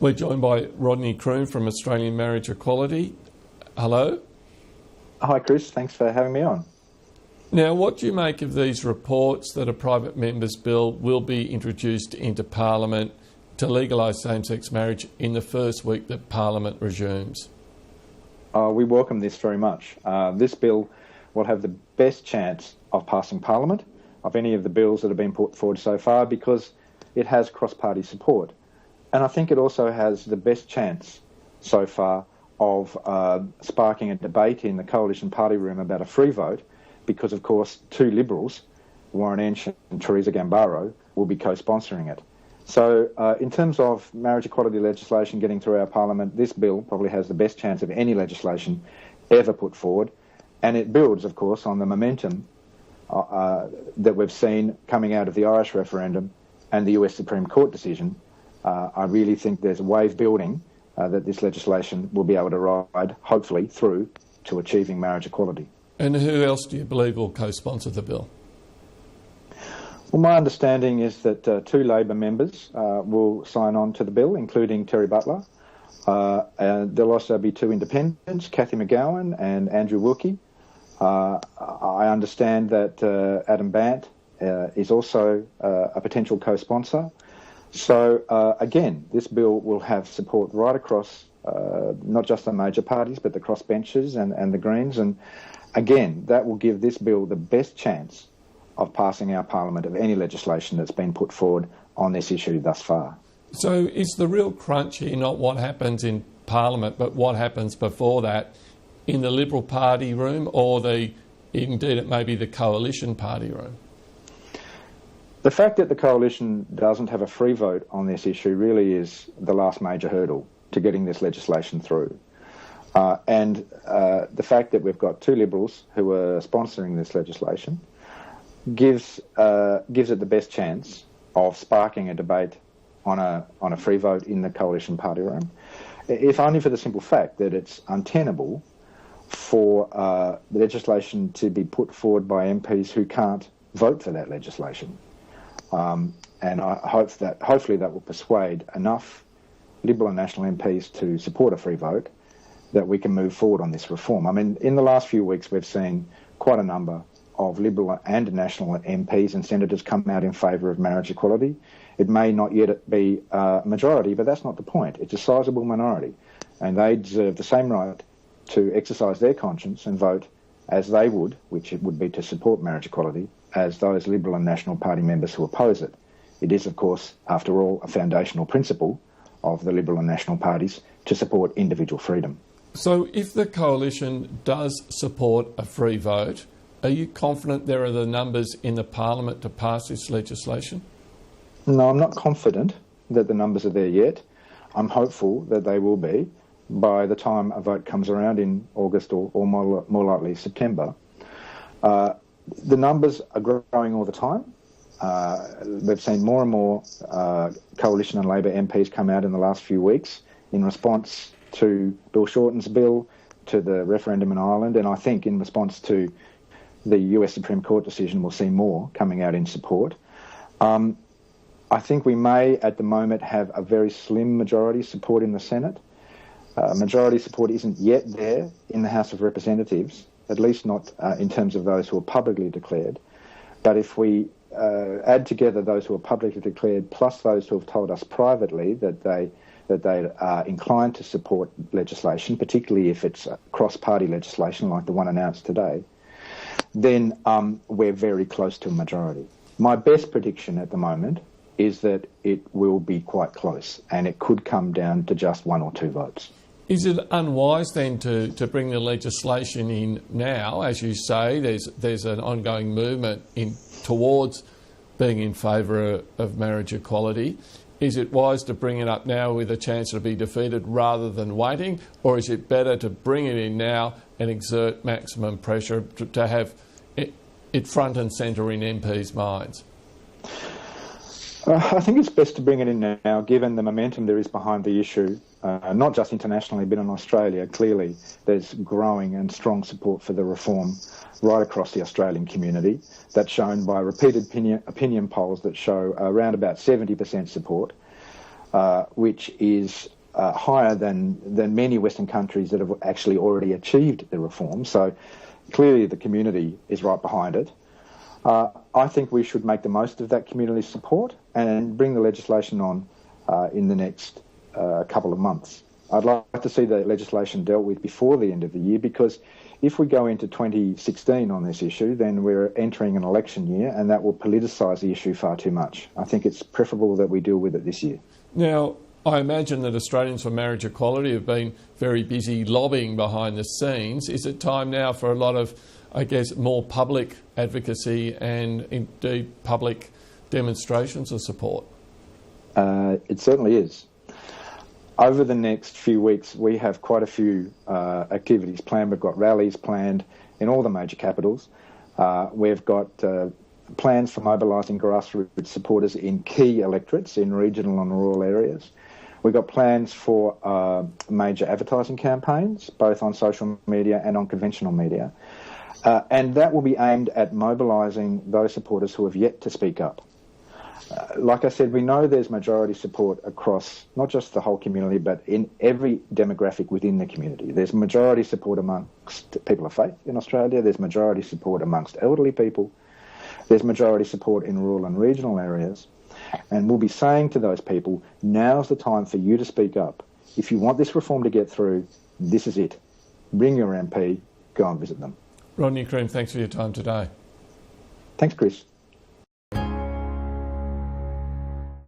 We're joined by Rodney Croon from Australian Marriage Equality. Hello. Hi Chris, thanks for having me on. Now, what do you make of these reports that a private member's bill will be introduced into Parliament to legalise same-sex marriage in the first week that Parliament resumes? We welcome this very much. This bill will have the best chance of passing Parliament of any of the bills that have been put forward so far because it has cross-party support. And I think it also has the best chance so far of sparking a debate in the coalition party room about a free vote because, of course, two Liberals, Warren Entsch and Teresa Gambaro, will be co-sponsoring it. So in terms of marriage equality legislation getting through our Parliament, this bill probably has the best chance of any legislation ever put forward. And it builds, of course, on the momentum that we've seen coming out of the Irish referendum and the US Supreme Court decision. I really think there's a wave building that this legislation will be able to ride, hopefully, through to achieving marriage equality. And who else do you believe will co-sponsor the bill? Well, my understanding is that two Labor members will sign on to the bill, including Terry Butler. And there'll also be two independents, Cathy McGowan and Andrew Wilkie. I understand that Adam Bandt is also a potential co-sponsor. So, again, this bill will have support right across not just the major parties, but the crossbenchers and the Greens. And, again, that will give this bill the best chance of passing our Parliament of any legislation that's been put forward on this issue thus far. So is the real crunch here not what happens in Parliament, but what happens before that in the Liberal Party room or indeed it may be the Coalition Party room? The fact that the Coalition doesn't have a free vote on this issue really is the last major hurdle to getting this legislation through. And the fact that we've got two Liberals who are sponsoring this legislation gives it the best chance of sparking a debate on a free vote in the Coalition Party room, if only for the simple fact that it's untenable for the legislation to be put forward by MPs who can't vote for that legislation. And I hope that hopefully that will persuade enough Liberal and National MPs to support a free vote that we can move forward on this reform. I mean, in the last few weeks we've seen quite a number of Liberal and National MPs and senators come out in favour of marriage equality. It may not yet be a majority, but that's not the point. It's a sizable minority, and they deserve the same right to exercise their conscience and vote as they would, which it would be to support marriage equality, as those Liberal and National Party members who oppose it. It is, of course, after all, a foundational principle of the Liberal and National parties to support individual freedom. So if the Coalition does support a free vote, are you confident there are the numbers in the Parliament to pass this legislation? No, I'm not confident that the numbers are there yet. I'm hopeful that they will be by the time a vote comes around in August or more likely September. The numbers are growing all the time. We've seen more and more Coalition and Labor MPs come out in the last few weeks in response to Bill Shorten's bill, to the referendum in Ireland, and I think in response to the US Supreme Court decision, we'll see more coming out in support. I think we may, at the moment, have a very slim majority support in the Senate. Majority support isn't yet there in the House of Representatives, at least not in terms of those who are publicly declared. But if we add together those who are publicly declared plus those who have told us privately that they are inclined to support legislation, particularly if it's cross-party legislation like the one announced today, then we're very close to a majority. My best prediction at the moment is that it will be quite close, and it could come down to just one or two votes. Is it unwise then to bring the legislation in now? As you say, there's an ongoing movement towards being in favour of marriage equality. Is it wise to bring it up now with a chance to be defeated rather than waiting, or is it better to bring it in now and exert maximum pressure to have it front and centre in MPs' minds? I think it's best to bring it in now, given the momentum there is behind the issue, not just internationally, but in Australia. Clearly, there's growing and strong support for the reform right across the Australian community. That's shown by repeated opinion polls that show around about 70% support. which is higher than many Western countries that have actually already achieved the reform. So clearly the community is right behind it. I think we should make the most of that community support and bring the legislation on in the next couple of months. I'd like to see the legislation dealt with before the end of the year, because if we go into 2016 on this issue, then we're entering an election year, and that will politicise the issue far too much. I think it's preferable that we deal with it this year. Now, I imagine that Australians for Marriage Equality have been very busy lobbying behind the scenes. Is it time now for a lot of, I guess, more public advocacy and indeed public demonstrations of support? It certainly is. Over the next few weeks, we have quite a few activities planned. We've got rallies planned in all the major capitals. We've got plans for mobilising grassroots supporters in key electorates in regional and rural areas. We've got plans for major advertising campaigns, both on social media and on conventional media. And that will be aimed at mobilising those supporters who have yet to speak up. Like I said, we know there's majority support across not just the whole community, but in every demographic within the community. There's majority support amongst people of faith in Australia. There's majority support amongst elderly people. There's majority support in rural and regional areas. And we'll be saying to those people, now's the time for you to speak up. If you want this reform to get through, this is it. Bring your MP, go and visit them. Rodney Cream, thanks for your time today. Thanks, Chris.